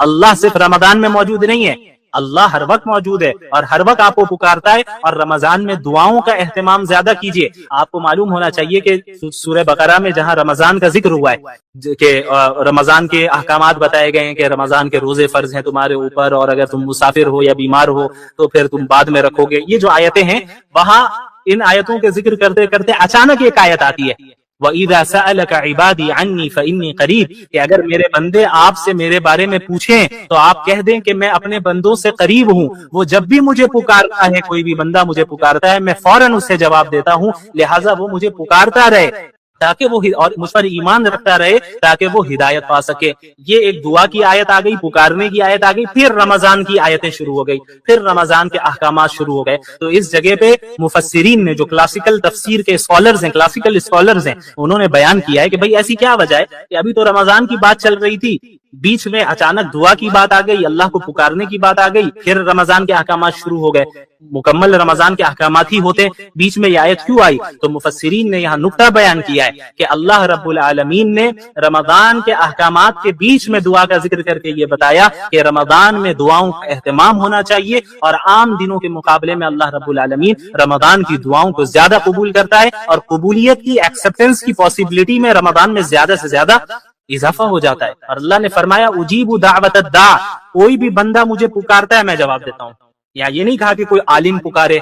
اللہ صرف رمضان میں موجود نہیں ہے، اللہ ہر وقت موجود ہے اور ہر وقت آپ کو پکارتا ہے. اور رمضان میں دعاؤں کا اہتمام زیادہ کیجیے. آپ کو معلوم ہونا چاہیے کہ سورہ بقرہ میں جہاں رمضان کا ذکر ہوا ہے کہ رمضان کے احکامات بتائے گئے ہیں کہ رمضان کے روزے فرض ہیں تمہارے اوپر، اور اگر تم مسافر ہو یا بیمار ہو تو پھر تم بعد میں رکھو گے، یہ جو آیتیں ہیں وہاں ان آیتوں کے ذکر کرتے کرتے اچانک ایک آیت آتی ہے وَإِذَا سَأَلَكَ عِبَادِي عَنِّي فَإِنِّي قَرِيبٌ، کہ اگر میرے بندے آپ سے میرے بارے میں پوچھیں تو آپ کہہ دیں کہ میں اپنے بندوں سے قریب ہوں، وہ جب بھی مجھے پکارتا ہے، کوئی بھی بندہ مجھے پکارتا ہے میں فوراً اس سے جواب دیتا ہوں، لہٰذا وہ مجھے پکارتا رہے تاکہ وہ اور مجھ پر ایمان رکھتا رہے تاکہ وہ ہدایت پا سکے. یہ ایک دعا کی آیت آ گئی، پکارنے کی آیت آ گئی، پھر رمضان کی آیتیں شروع ہو گئی، پھر رمضان کے احکامات شروع ہو گئے. تو اس جگہ پہ مفسرین نے جو کلاسیکل تفسیر کے اسکالرز ہیں، کلاسیکل اسکالرز ہیں، انہوں نے بیان کیا ہے کہ بھئی ایسی کیا وجہ ہے کہ ابھی تو رمضان کی بات چل رہی تھی، بیچ میں اچانک دعا کی بات آ گئی، اللہ کو پکارنے کی بات آ گئی، پھر رمضان کے احکامات شروع ہو گئے، مکمل رمضان کے احکامات ہی ہوتے، بیچ میں یہ آیت کیوں آئی؟ تو مفسرین نے یہاں نقطہ بیان کیا ہے کہ اللہ رب العالمین نے رمضان کے احکامات کے بیچ میں دعا کا ذکر کر کے یہ بتایا کہ رمضان میں دعاؤں کا اہتمام ہونا چاہیے، اور عام دنوں کے مقابلے میں اللہ رب العالمین رمضان کی دعاؤں کو زیادہ قبول کرتا ہے، اور قبولیت کی ایکسپٹنس کی پاسبلٹی میں رمضان میں زیادہ سے زیادہ اضافہ ہو جاتا ہے. اور اللہ نے فرمایا اجیب دعوت الداع، کوئی بھی بندہ مجھے پکارتا ہے میں جواب دیتا ہوں. یا یہ نہیں کہا کہ کوئی عالم پکارے،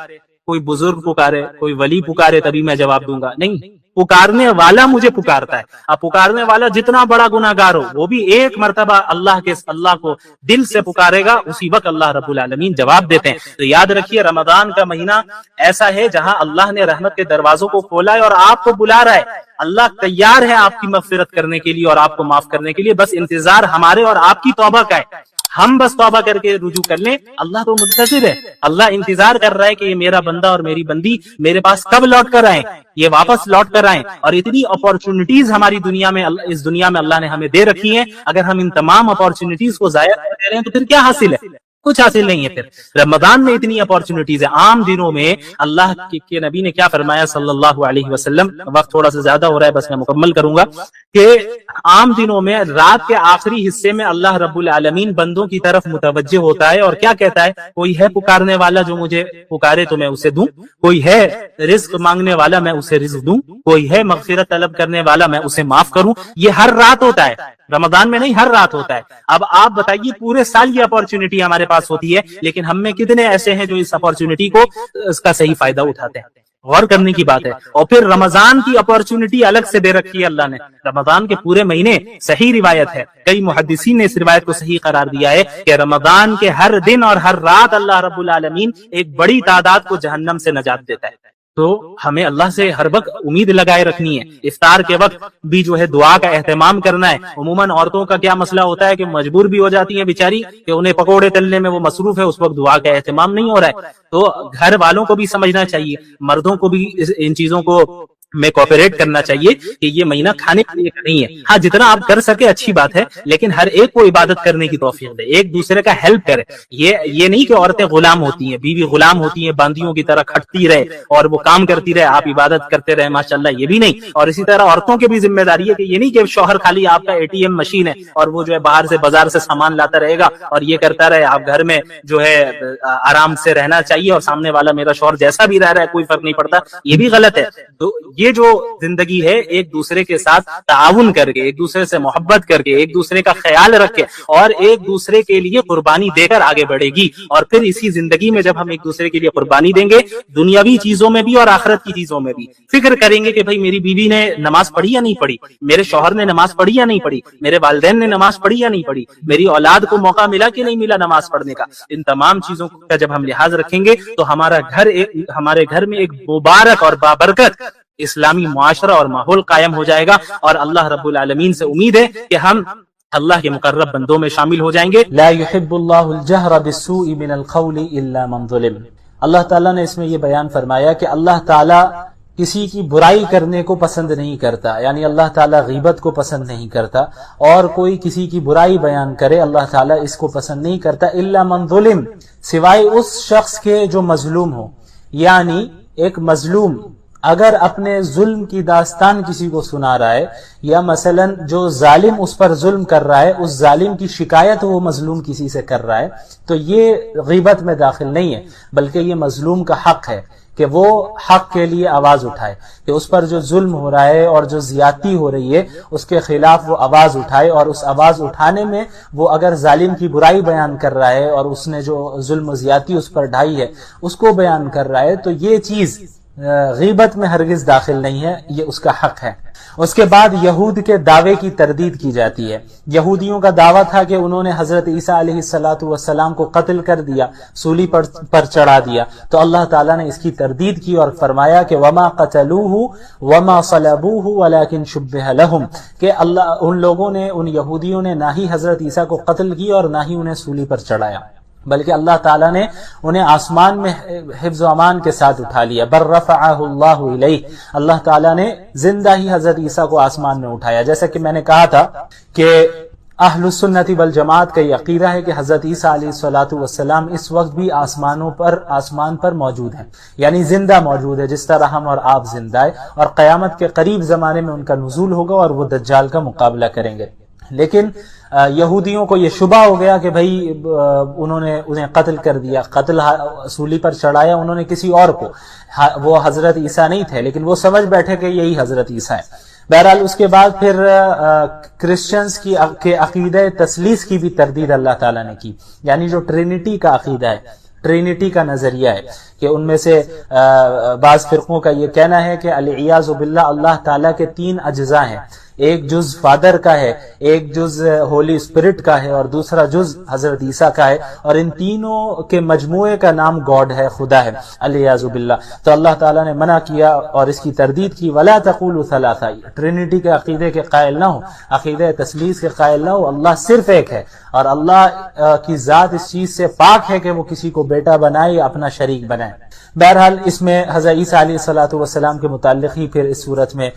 کوئی بزرگ پکارے، کوئی ولی پکارے تبھی میں جواب دوں گا، نہیں، پکارنے والا مجھے پکارتا ہے. اب پکارنے والا جتنا بڑا گناہگار ہو وہ بھی ایک مرتبہ اللہ کو دل سے پکارے گا، اسی وقت اللہ رب العالمین جواب دیتے ہیں. تو یاد رکھیے رمضان کا مہینہ ایسا ہے جہاں اللہ نے رحمت کے دروازوں کو کھولا ہے اور آپ کو بلا رہا ہے. اللہ تیار ہے آپ کی مغفرت کرنے کے لیے اور آپ کو معاف کرنے کے لیے، بس انتظار ہمارے اور آپ کی توبہ کا ہے. ہم بس توبہ کر کے رجوع کر لیں، اللہ تو منتظر ہے، اللہ انتظار کر رہا ہے کہ یہ میرا بندہ اور میری بندی میرے پاس کب لوٹ کر آئیں، یہ واپس لوٹ کر آئیں. اور اتنی اپورچونٹیز ہماری دنیا میں، اس دنیا میں اللہ نے ہمیں دے رکھی ہیں، اگر ہم ان تمام اپورچونٹیز کو ضائع کر رہے ہیں تو پھر کیا حاصل ہے؟ کچھ حاصل نہیں ہے. پھر رمضان میں اتنی اپورچونٹیز ہے. عام دنوں میں اللہ کے نبی نے کیا فرمایا صلی اللہ علیہ وسلم، وقت تھوڑا سا زیادہ ہو رہا ہے بس میں مکمل کروں گا، کہ عام دنوں میں رات کے آخری حصے میں اللہ رب العالمین بندوں کی طرف متوجہ ہوتا ہے اور کیا کہتا ہے، کوئی ہے پکارنے والا جو مجھے پکارے تو میں اسے دوں، کوئی ہے رزق مانگنے والا میں اسے رزق دوں، کوئی ہے مغفرت طلب کرنے والا میں اسے معاف کروں. یہ ہر رات ہوتا ہے، رمضان میں نہیں، ہر رات ہوتا ہے. اب آپ بتائیے پورے سال یہ اپورچونٹی ہمارے پاس ہوتی ہے، لیکن ہم میں کتنے ایسے ہیں جو اس اپورچونٹی کو، اس کا صحیح فائدہ اٹھاتے ہیں؟ غور کرنے کی بات ہے. اور پھر رمضان کی اپورچونٹی الگ سے دے رکھی ہے اللہ نے. رمضان کے پورے مہینے، صحیح روایت ہے، کئی محدثین نے اس روایت کو صحیح قرار دیا ہے کہ رمضان کے ہر دن اور ہر رات اللہ رب العالمین ایک بڑی تعداد کو جہنم سے نجات دیتا ہے. تو ہمیں اللہ سے ہر وقت امید لگائے رکھنی ہے. افطار کے وقت بھی جو ہے دعا کا اہتمام کرنا ہے. عموماً عورتوں کا کیا مسئلہ ہوتا ہے کہ مجبور بھی ہو جاتی ہیں بیچاری کہ انہیں پکوڑے تلنے میں وہ مصروف ہے، اس وقت دعا کا اہتمام نہیں ہو رہا ہے. تو گھر والوں کو بھی سمجھنا چاہیے، مردوں کو بھی ان چیزوں کو میں کوپریٹ کرنا چاہیے کہ یہ مہینہ کھانے کے لیے نہیں ہے. ہاں جتنا آپ کر سکے اچھی بات ہے، لیکن ہر ایک کو عبادت کرنے کی توفیق دے، ایک دوسرے کا ہیلپ کرے. یہ نہیں کہ عورتیں غلام ہوتی ہیں، بیوی غلام ہوتی ہیں، باندیوں کی طرح کھٹتی رہے اور وہ کام کرتی رہے، آپ عبادت کرتے رہے ماشاءاللہ، یہ بھی نہیں. اور اسی طرح عورتوں کی بھی ذمہ داری ہے کہ یہ نہیں کہ شوہر خالی آپ کا ATM مشین ہے اور وہ جو ہے باہر سے بازار سے سامان لاتا رہے گا اور یہ کرتا رہے. آپ گھر میں جو ہے آرام سے رہنا چاہیے اور سامنے والا میرا شوہر جیسا بھی رہ رہا ہے کوئی فرق نہیں پڑتا، یہ بھی غلط ہے. تو یہ جو زندگی ہے ایک دوسرے کے ساتھ تعاون کر کے، ایک دوسرے سے محبت کر کے، ایک دوسرے کا خیال رکھ کے اور ایک دوسرے کے لیے قربانی دے کر آگے بڑھے گی. اور پھر اسی زندگی میں جب ہم ایک دوسرے کے لیے قربانی دیں گے، دنیاوی چیزوں میں بھی اور آخرت کی چیزوں میں بھی، فکر کریں گے کہ بھائی میری بیوی نے نماز پڑھی یا نہیں پڑھی، میرے شوہر نے نماز پڑھی یا نہیں پڑھی، میرے والدین نے نماز پڑھی یا نہیں پڑھی، میری اولاد کو موقع ملا کہ نہیں ملا نماز پڑھنے کا. ان تمام چیزوں کا جب ہم لحاظ رکھیں گے تو ہمارے گھر میں ایک مبارک اور بابرکت اسلامی معاشرہ اور ماحول قائم ہو جائے گا. اور اللہ رب العالمین سے امید ہے کہ ہم اللہ کے مقرب بندوں میں شامل ہو جائیں گے. لا يحب اللہ الجہر بالسوء من القول الا من ظلم. اللہ تعالیٰ نے اس میں یہ بیان فرمایا کہ اللہ تعالیٰ کسی کی برائی کرنے کو پسند نہیں کرتا، یعنی اللہ تعالیٰ غیبت کو پسند نہیں کرتا، اور کوئی کسی کی برائی بیان کرے اللہ تعالیٰ اس کو پسند نہیں کرتا. الا من ظلم، سوائے اس شخص کے جو مظلوم ہو. یعنی ایک مظلوم اگر اپنے ظلم کی داستان کسی کو سنا رہا ہے یا مثلا جو ظالم اس پر ظلم کر رہا ہے اس ظالم کی شکایت وہ مظلوم کسی سے کر رہا ہے تو یہ غیبت میں داخل نہیں ہے، بلکہ یہ مظلوم کا حق ہے کہ وہ حق کے لیے آواز اٹھائے، کہ اس پر جو ظلم ہو رہا ہے اور جو زیادتی ہو رہی ہے اس کے خلاف وہ آواز اٹھائے، اور اس آواز اٹھانے میں وہ اگر ظالم کی برائی بیان کر رہا ہے اور اس نے جو ظلم و زیادتی اس پر ڈھائی ہے اس کو بیان کر رہا ہے تو یہ چیز غیبت میں ہرگز داخل نہیں ہے، یہ اس کا حق ہے۔ اس کے بعد یہود کے دعوے کی تردید کی جاتی ہے۔ یہودیوں کا دعویٰ تھا کہ انہوں نے حضرت عیسیٰ علیہ السلام کو قتل کر دیا، سولی پر چڑھا دیا، تو اللہ تعالیٰ نے اس کی تردید کی اور فرمایا کہ وما قتلوہ وما صلبوہ ولکن شبہ لہم، کہ ان لوگوں نے، ان یہودیوں نے نہ ہی حضرت عیسیٰ کو قتل کی اور نہ ہی انہیں سولی پر چڑھایا، بلکہ اللہ تعالیٰ نے انہیں آسمان میں حفظ و امان کے ساتھ اٹھا لیا۔ بر رفعہ اللہ الیہ، اللہ تعالیٰ نے زندہ ہی حضرت عیسیٰ کو آسمان میں اٹھایا۔ جیسا کہ میں نے کہا تھا کہ اہل السنت والجماعت کا یہ عقیدہ ہے کہ حضرت عیسیٰ علیہ السلام اس وقت بھی آسمان پر موجود ہیں، یعنی زندہ موجود ہے، جس طرح ہم اور آپ زندہ ہے، اور قیامت کے قریب زمانے میں ان کا نزول ہوگا اور وہ دجال کا مقابلہ کریں گے۔ لیکن یہودیوں کو یہ شبہ ہو گیا کہ بھئی انہوں نے انہیں قتل کر دیا، قتل سولی پر چڑھایا انہوں نے کسی اور کو، وہ حضرت عیسیٰ نہیں تھے، لیکن وہ سمجھ بیٹھے کہ یہی حضرت عیسیٰ ہے۔ بہرحال اس کے بعد پھر کرسچنز کے عقیدہ تثلیث کی بھی تردید اللہ تعالیٰ نے کی، یعنی جو ٹرینٹی کا عقیدہ ہے، ٹرینٹی کا نظریہ ہے، کہ ان میں سے بعض فرقوں کا یہ کہنا ہے کہ العیاذ باللہ اللہ تعالیٰ کے 3 اجزاء ہیں، ایک جز فادر کا ہے، ایک جز ہولی اسپرٹ کا ہے اور دوسرا جز حضرت عیسیٰ کا ہے، اور ان تینوں کے مجموعے کا نام گاڈ ہے، خدا ہے، العیاذ باللہ۔ تو اللہ تعالیٰ نے منع کیا اور اس کی تردید کی، ولا تقولوا ثلاثہ، ٹرینٹی کے عقیدے کے قائل نہ ہو، عقیدہ تثلیث کے قائل نہ ہو، اللہ صرف ایک ہے، اور اللہ کی ذات اس چیز سے پاک ہے کہ وہ کسی کو بیٹا بنائے یا اپنا شریک بنائے۔ بہرحال اس میں حضرت عیسیٰ علیہ السلام کے متعلق ہی پھر اس صورت میں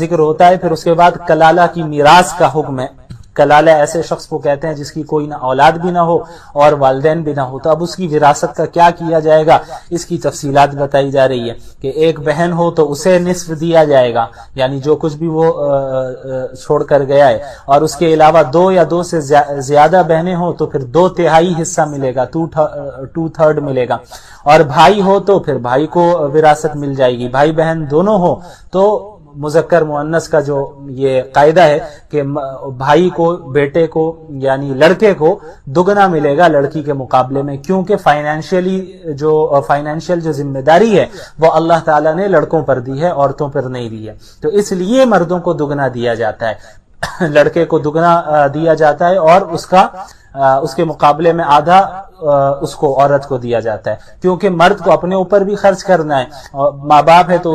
ذکر ہوتا ہے۔ پھر اس کے بعد کلالہ کی میراث کا حکم ہے۔ کلالہ ایسے شخص کو کہتے ہیں جس کی کوئی نہ اولاد بھی نہ ہو اور والدین بھی نہ ہو، تو اب اس کی وراثت کا کیا کیا جائے گا، اس کی تفصیلات بتائی جا رہی ہے کہ ایک بہن ہو تو اسے نصف دیا جائے گا، یعنی جو کچھ بھی وہ چھوڑ کر گیا ہے، اور اس کے علاوہ 2 یا 2 سے زیادہ بہنیں ہوں تو پھر 2/3 حصہ ملے گا، 2/3 ملے گا، اور بھائی ہو تو پھر بھائی کو وراثت مل جائے گی، بھائی بہن دونوں ہو تو مذکر مؤنث کا جو یہ قاعدہ ہے کہ بھائی کو، بیٹے کو یعنی لڑکے کو دگنا ملے گا لڑکی کے مقابلے میں، کیونکہ فائنینشیل جو ذمہ داری ہے وہ اللہ تعالیٰ نے لڑکوں پر دی ہے، عورتوں پر نہیں دی ہے، تو اس لیے مردوں کو دگنا دیا جاتا ہے، لڑکے کو دگنا دیا جاتا ہے، اور اس کے مقابلے میں آدھا اس کو، عورت کو دیا جاتا ہے، کیونکہ مرد کو اپنے اوپر بھی خرچ کرنا ہے، ماں باپ ہے تو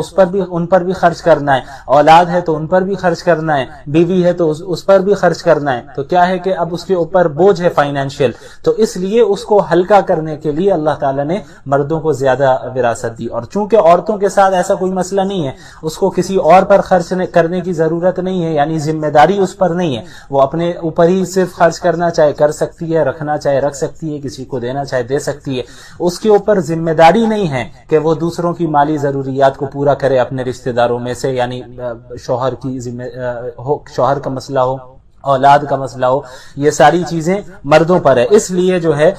ان پر بھی خرچ کرنا ہے، اولاد ہے تو ان پر بھی خرچ کرنا ہے، بیوی ہے تو اس پر بھی خرچ کرنا ہے، تو کیا ہے کہ اب اس کے اوپر بوجھ ہے فائنینشیل، تو اس لیے اس کو ہلکا کرنے کے لیے اللہ تعالیٰ نے مردوں کو زیادہ وراثت دی، اور چونکہ عورتوں کے ساتھ ایسا کوئی مسئلہ نہیں ہے، اس کو کسی اور پر خرچ کرنے کی ضرورت نہیں ہے، یعنی ذمہ داری اس پر نہیں ہے، وہ اپنے اوپر ہی صرف خرچ کرنا چاہے کر سکتی ہے، رکھنا چاہے رکھ سکتی ہے، کسی کو دینا چاہے دے سکتی ہے، اس کے اوپر ذمہ داری نہیں ہے کہ وہ دوسروں کی مالی ضروریات کو پورا کرے اپنے رشتہ داروں میں سے، یعنی شوہر کا مسئلہ ہو، اولاد کا مسئلہ ہو، یہ ساری چیزیں مردوں پر ہے، اس لیے جو ہے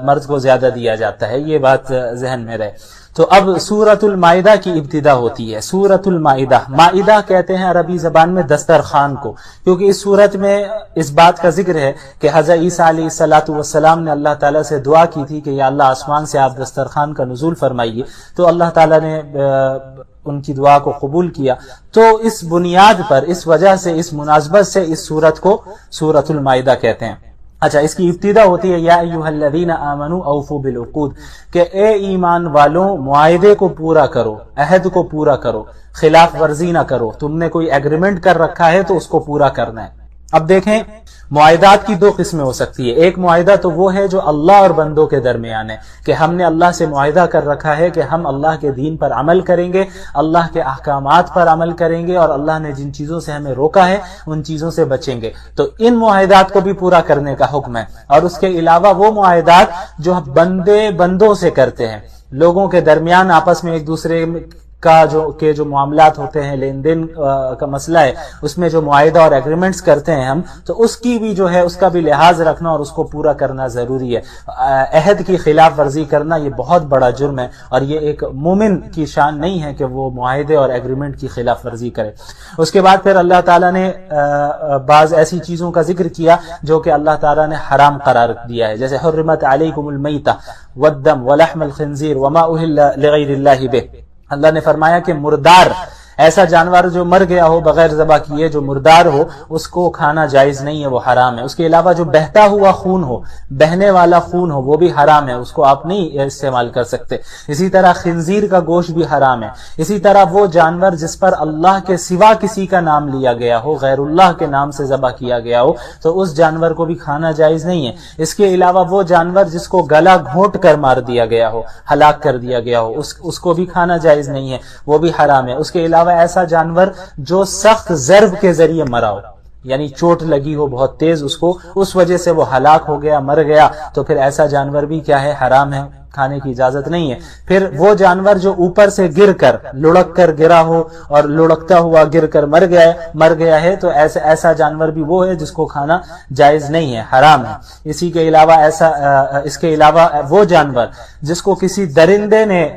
مرد کو زیادہ دیا جاتا ہے، یہ بات ذہن میں رہے۔ تو اب سورۃ المائدہ کی ابتدا ہوتی ہے۔ سورۃ المائدہ، مائدہ کہتے ہیں عربی زبان میں دسترخوان کو، کیونکہ اس سورت میں اس بات کا ذکر ہے کہ حضرت عیسیٰ علیہ السلام نے اللہ تعالیٰ سے دعا کی تھی کہ یا اللہ آسمان سے آپ دسترخوان کا نزول فرمائیے، تو اللہ تعالیٰ نے ان کی دعا کو قبول کیا، تو اس بنیاد پر، اس وجہ سے، اس مناسبت سے اس سورت کو سورۃ المائدہ کہتے ہیں۔ اچھا، اس کی ابتدا ہوتی ہے یا ایھا الذین آمنوا اوفوا بالعقود، کہ اے ایمان والوں معاہدے کو پورا کرو، عہد کو پورا کرو، خلاف ورزی نہ کرو، تم نے کوئی ایگریمنٹ کر رکھا ہے تو اس کو پورا کرنا ہے۔ اب دیکھیں، معاہدات کی 2 قسمیں ہو سکتی ہے۔ ایک معاہدہ تو وہ ہے جو اللہ اور بندوں کے درمیان ہے، کہ ہم نے اللہ سے معاہدہ کر رکھا ہے کہ ہم اللہ کے دین پر عمل کریں گے، اللہ کے احکامات پر عمل کریں گے، اور اللہ نے جن چیزوں سے ہمیں روکا ہے ان چیزوں سے بچیں گے، تو ان معاہدات کو بھی پورا کرنے کا حکم ہے۔ اور اس کے علاوہ وہ معاہدات جو بندے بندوں سے کرتے ہیں، لوگوں کے درمیان آپس میں ایک دوسرے کا جو معاملات ہوتے ہیں، لین دین کا مسئلہ ہے، اس میں جو معاہدہ اور ایگریمنٹس کرتے ہیں ہم، تو اس کی بھی جو ہے اس کا بھی لحاظ رکھنا اور اس کو پورا کرنا ضروری ہے۔ عہد کی خلاف ورزی کرنا یہ بہت بڑا جرم ہے، اور یہ ایک مومن کی شان نہیں ہے کہ وہ معاہدے اور ایگریمنٹ کی خلاف ورزی کرے۔ اس کے بعد پھر اللہ تعالیٰ نے بعض ایسی چیزوں کا ذکر کیا جو کہ اللہ تعالیٰ نے حرام قرار دیا ہے، جیسے حرمت علیکم المیتہ والدم ولحم الخنزیر وما اہل لغیر اللہ بہ۔ اللہ نے فرمایا کہ مردار، ایسا جانور جو مر گیا ہو بغیر ذبح کیے، جو مردار ہو، اس کو کھانا جائز نہیں ہے، وہ حرام ہے۔ اس کے علاوہ جو بہتا ہوا خون ہو، بہنے والا خون ہو، وہ بھی حرام ہے، اس کو آپ نہیں استعمال کر سکتے۔ اسی طرح خنزیر کا گوشت بھی حرام ہے۔ اسی طرح وہ جانور جس پر اللہ کے سوا کسی کا نام لیا گیا ہو، غیر اللہ کے نام سے ذبح کیا گیا ہو، تو اس جانور کو بھی کھانا جائز نہیں ہے۔ اس کے علاوہ وہ جانور جس کو گلا گھونٹ کر مار دیا گیا ہو، ہلاک کر دیا گیا ہو، اس کو بھی کھانا جائز نہیں ہے، وہ بھی حرام ہے۔ اس کے علاوہ ایسا جانور جو سخت ضرب کے ذریعے مرا ہو، یعنی چوٹ لگی ہو بہت تیز اس کو، اس وجہ سے وہ ہلاک ہو گیا، مر گیا، تو پھر ایسا جانور بھی کیا ہے، حرام ہے، کھانے کی اجازت نہیں ہے۔ پھر وہ جانور جو اوپر سے گر کر، لڑک کر گرا ہو اور لڑکتا ہوا گر کر مر گیا ہے، تو ایسا جانور بھی وہ ہے جس کو کھانا جائز نہیں ہے، حرام ہے۔ اس کے علاوہ وہ جانور جس کو کسی درندے نے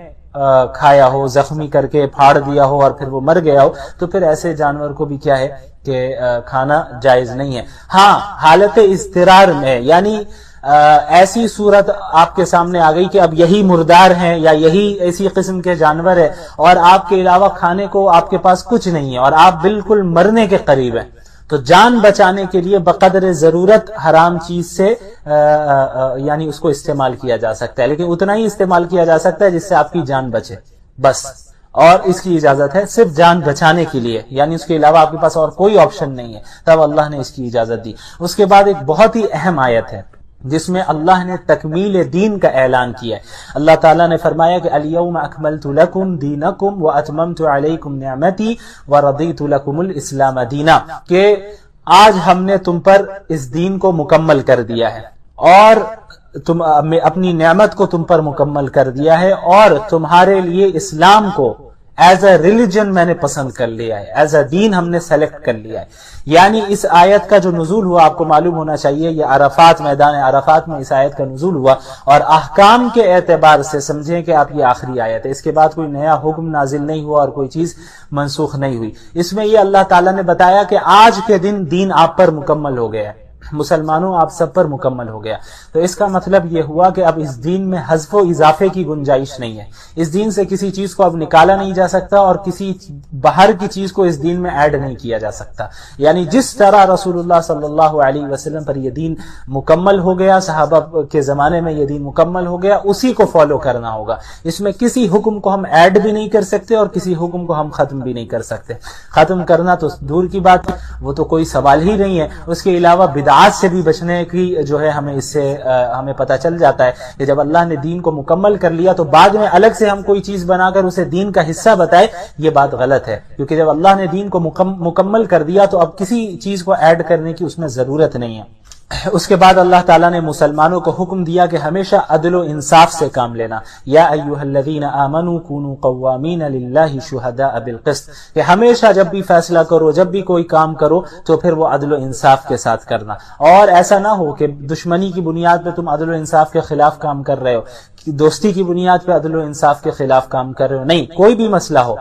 کھایا ہو، زخمی کر کے پھاڑ دیا ہو اور پھر وہ مر گیا ہو، تو پھر ایسے جانور کو بھی کیا ہے کہ کھانا جائز نہیں ہے۔ ہاں، حالت اضطرار میں، یعنی ایسی صورت آپ کے سامنے آ گئی کہ اب یہی مردار ہیں یا یہی ایسی قسم کے جانور ہے اور آپ کے علاوہ کھانے کو آپ کے پاس کچھ نہیں ہے اور آپ بالکل مرنے کے قریب ہیں، تو جان بچانے کے لیے بقدر ضرورت حرام چیز سے یعنی اس کو استعمال کیا جا سکتا ہے، لیکن اتنا ہی استعمال کیا جا سکتا ہے جس سے آپ کی جان بچے بس، اور اس کی اجازت ہے صرف جان بچانے کے لیے، یعنی اس کے علاوہ آپ کے پاس اور کوئی آپشن نہیں ہے، تب اللہ نے اس کی اجازت دی۔ اس کے بعد ایک بہت ہی اہم آیت ہے جس میں اللہ نے تکمیل دین کا اعلان کیا ہے۔ اللہ تعالیٰ نے فرمایا کہ الیوم اکملت لکم دینکم واتممت علیکم نعمتی ورضیت لکم الاسلام دینا، کہ آج ہم نے تم پر اس دین کو مکمل کر دیا ہے اور اپنی نعمت کو تم پر مکمل کر دیا ہے، اور تمہارے لیے اسلام کو ایز اے ریلیجن میں نے پسند کر لیا ہے، ایز اے دین ہم نے سلیکٹ کر لیا ہے۔ یعنی اس آیت کا جو نزول ہوا آپ کو معلوم ہونا چاہیے، یہ عرفات، میدان عرفات میں اس آیت کا نزول ہوا، اور احکام کے اعتبار سے سمجھیں کہ آپ یہ آخری آیت ہے، اس کے بعد کوئی نیا حکم نازل نہیں ہوا اور کوئی چیز منسوخ نہیں ہوئی۔ اس میں یہ اللہ تعالیٰ نے بتایا کہ آج کے دین آپ پر مکمل ہو گیا ہے، مسلمانوں آپ سب پر مکمل ہو گیا۔ تو اس کا مطلب یہ ہوا کہ اب اس دین میں حذف و اضافے کی گنجائش نہیں ہے، اس دین سے کسی چیز کو اب نکالا نہیں جا سکتا اور کسی باہر کی چیز کو اس دین میں ایڈ نہیں کیا جا سکتا۔ یعنی جس طرح رسول اللہ صلی اللہ علیہ وسلم پر یہ دین مکمل ہو گیا، صحابہ کے زمانے میں یہ دین مکمل ہو گیا، اسی کو فالو کرنا ہوگا۔ اس میں کسی حکم کو ہم ایڈ بھی نہیں کر سکتے اور کسی حکم کو ہم ختم بھی نہیں کر سکتے۔ ختم کرنا تو دور کی بات ہے، وہ تو کوئی سوال ہی نہیں ہے۔ اس کے علاوہ بدعات سے بھی بچنے کی جو ہے ہمیں اس سے ہمیں پتہ چل جاتا ہے کہ جب اللہ نے دین کو مکمل کر لیا تو بعد میں الگ سے ہم کوئی چیز بنا کر اسے دین کا حصہ بتائے، یہ بات غلط ہے، کیونکہ جب اللہ نے دین کو مکمل کر دیا تو اب کسی چیز کو ایڈ کرنے کی اس میں ضرورت نہیں ہے۔ اس کے بعد اللہ تعالیٰ نے مسلمانوں کو حکم دیا کہ ہمیشہ عدل و انصاف سے کام لینا، یا ایھا الذین آمنوا کونوا قوامین للہ شہداء بالقسط، کہ ہمیشہ جب بھی فیصلہ کرو، جب بھی کوئی کام کرو تو پھر وہ عدل و انصاف کے ساتھ کرنا، اور ایسا نہ ہو کہ دشمنی کی بنیاد پہ تم عدل و انصاف کے خلاف کام کر رہے ہو، دوستی کی بنیاد پہ عدل و انصاف کے خلاف کام کر رہے ہو، نہیں، کوئی بھی مسئلہ ہو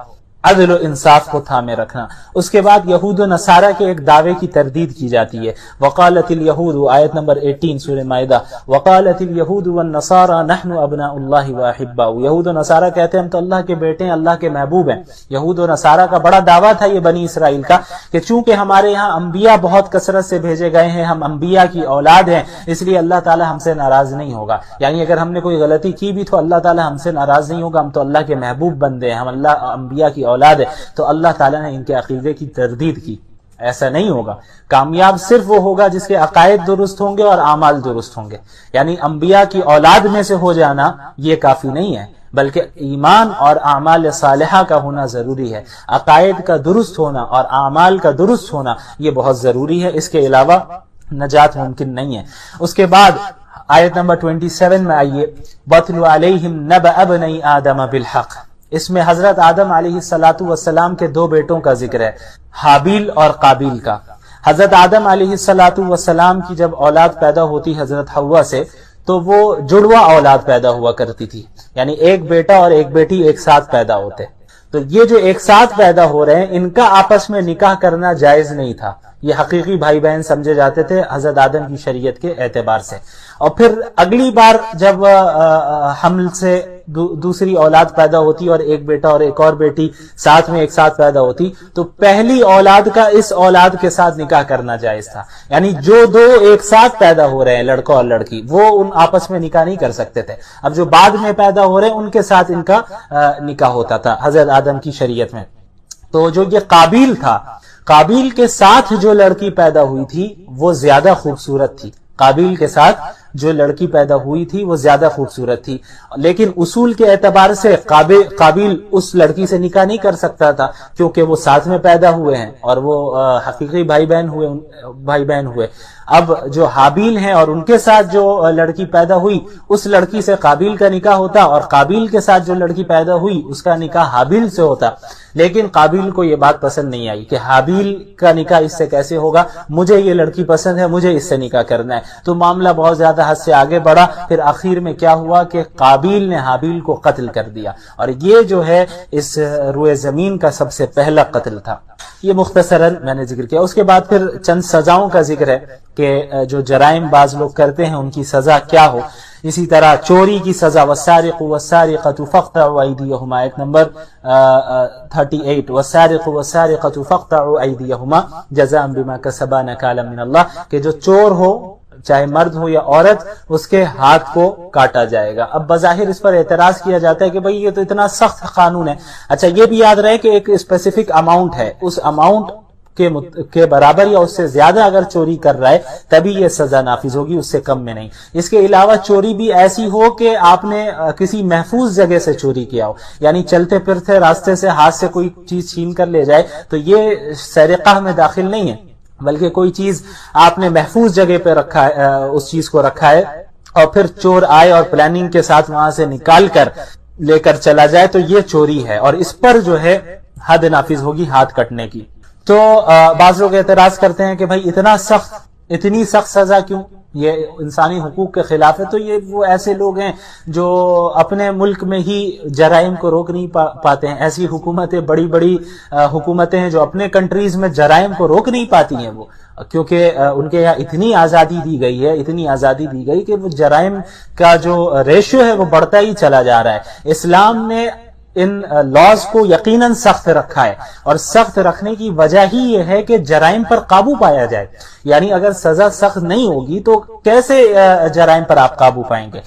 عدل و انصاف کو تھامے رکھنا۔ اس کے بعد یہود و نصارہ کے ایک دعوے کی تردید کی جاتی ہے۔ وقالت الیہود، آیت نمبر 18 سورہ مائدہ، وقالت الیہود والنصارى نحن ابناء اللہ واحباؤہ، یہود و نصارہ کہتے ہیں ہم تو اللہ کے بیٹے ہیں، اللہ کے محبوب ہیں۔ یہود و نصارہ کا بڑا دعویٰ تھا یہ بنی اسرائیل کا کہ چونکہ ہمارے یہاں انبیاء بہت کثرت سے بھیجے گئے ہیں، ہم انبیاء کی اولاد ہیں، اس لیے اللہ تعالی ہم سے ناراض نہیں ہوگا، یعنی اگر ہم نے کوئی غلطی کی بھی تو اللہ تعالی ہم سے ناراض نہیں ہوگا، ہم تو اللہ کے محبوب بندے ہیں، ہم اللہ انبیاء کی اولاد ہے۔ تو اللہ تعالیٰ نے ان کے عقیدے کی تردید کی، ایسا نہیں ہوگا۔ کامیاب صرف وہ ہوگا جس کے عقائد درست ہوں گے اور اعمال درست ہوں گے، یعنی انبیاء کی اولاد میں سے ہو جانا یہ کافی نہیں ہے، بلکہ ایمان اور اعمال صالحہ کا ہونا ضروری ہے، عقائد کا درست ہونا اور اعمال کا درست ہونا یہ بہت ضروری ہے، اس کے علاوہ نجات ممکن نہیں ہے۔ اس کے بعد آیت نمبر 27 میں آئیے، وَاتْلُ عَلَيْهِمْ نَبَأَ ابْنَيْ آدَمَ بِالْحَقِّ، اس میں حضرت آدم علیہ السلام کے دو بیٹوں کا ذکر ہے، حابیل اور قابیل کا۔ حضرت آدم علیہ السلام کی جب اولاد پیدا ہوتی حضرت حوا سے تو وہ جڑواں اولاد پیدا ہوا کرتی تھی، یعنی ایک بیٹا اور ایک بیٹی ایک ساتھ پیدا ہوتے۔ تو یہ جو ایک ساتھ پیدا ہو رہے ہیں ان کا آپس میں نکاح کرنا جائز نہیں تھا، یہ حقیقی بھائی بہن سمجھے جاتے تھے حضرت آدم کی شریعت کے اعتبار سے۔ اور پھر اگلی بار جب حمل سے دوسری اولاد پیدا ہوتی اور ایک بیٹا اور ایک اور بیٹی ساتھ میں ایک ساتھ پیدا ہوتی تو پہلی اولاد کا اس اولاد کے ساتھ نکاح کرنا جائز تھا، یعنی جو دو ایک ساتھ پیدا ہو رہے ہیں لڑکا اور لڑکی وہ ان آپس میں نکاح نہیں کر سکتے تھے، اب جو بعد میں پیدا ہو رہے ہیں ان کے ساتھ ان کا نکاح ہوتا تھا حضرت آدم کی شریعت میں۔ تو جو یہ قابیل تھا، قابیل کے ساتھ جو لڑکی پیدا ہوئی تھی وہ زیادہ خوبصورت تھی، قابیل کے ساتھ جو لڑکی پیدا ہوئی تھی وہ زیادہ خوبصورت تھی، لیکن اصول کے اعتبار سے قابیل اس لڑکی سے نکاح نہیں کر سکتا تھا کیونکہ وہ ساتھ میں پیدا ہوئے ہیں اور وہ حقیقی بھائی بہن ہوئے۔ اب جو حابیل ہیں اور ان کے ساتھ جو لڑکی پیدا ہوئی اس لڑکی سے قابیل کا نکاح ہوتا اور قابیل کے ساتھ جو لڑکی پیدا ہوئی اس کا نکاح حابیل سے ہوتا، لیکن قابیل کو یہ بات پسند نہیں آئی کہ حابیل کا نکاح اس سے کیسے ہوگا، مجھے یہ لڑکی پسند ہے، مجھے اس سے نکاح کرنا ہے۔ تو معاملہ بہت زیادہ حد سے آگے بڑھا، پھر آخر میں کیا ہوا کہ قابیل نے حابیل کو قتل کر دیا، اور یہ جو ہے اس روئے زمین کا سب سے پہلا قتل تھا۔ یہ مختصراً میں نے ذکر کیا۔ اس کے بعد پھر چند سزاؤں کا ذکر ہے کہ جو جرائم بعض لوگ کرتے ہیں ان کی سزا کیا ہو۔ اسی طرح چوری کی سزا، والسارق والسارقة فاقطعوا أيديهما، ایک نمبر 38، والسارق والسارقة فاقطعوا أيديهما جزاء بما كسبا نكالا من الله، کہ جو چور ہو چاہے مرد ہو یا عورت اس کے ہاتھ کو کاٹا جائے گا۔ اب بظاہر اس پر اعتراض کیا جاتا ہے کہ بھئی یہ تو اتنا سخت قانون ہے۔ اچھا یہ بھی یاد رہے کہ ایک اسپیسیفک اماؤنٹ ہے، اس اماؤنٹ کے برابر یا اس سے زیادہ اگر چوری کر رہا ہے تبھی یہ سزا نافذ ہوگی، اس سے کم میں نہیں۔ اس کے علاوہ چوری بھی ایسی ہو کہ آپ نے کسی محفوظ جگہ سے چوری کیا ہو، یعنی چلتے پھرتے راستے سے ہاتھ سے کوئی چیز چھین کر لے جائے تو یہ سرقہ میں داخل نہیں ہے، بلکہ کوئی چیز آپ نے محفوظ جگہ پہ رکھا ہے، اس چیز کو رکھا ہے اور پھر چور آئے اور پلاننگ کے ساتھ وہاں سے نکال کر لے کر چلا جائے تو یہ چوری ہے، اور اس پر جو ہے حد نافذ ہوگی ہاتھ کٹنے کی۔ تو بعض لوگ اعتراض کرتے ہیں کہ بھائی اتنی سخت سزا کیوں، یہ انسانی حقوق کے خلاف ہے۔ تو یہ وہ ایسے لوگ ہیں جو اپنے ملک میں ہی جرائم کو روک نہیں پاتے ہیں، ایسی حکومتیں بڑی بڑی حکومتیں ہیں جو اپنے کنٹریز میں جرائم کو روک نہیں پاتی ہیں، وہ کیونکہ ان کے یہاں اتنی آزادی دی گئی کہ وہ جرائم کا جو ریشیو ہے وہ بڑھتا ہی چلا جا رہا ہے۔ اسلام نے ان لاز کو یقیناً سخت رکھا ہے، اور سخت رکھنے کی وجہ ہی یہ ہے کہ جرائم پر قابو پایا جائے، یعنی اگر سزا سخت نہیں ہوگی تو کیسے جرائم پر آپ قابو پائیں گے۔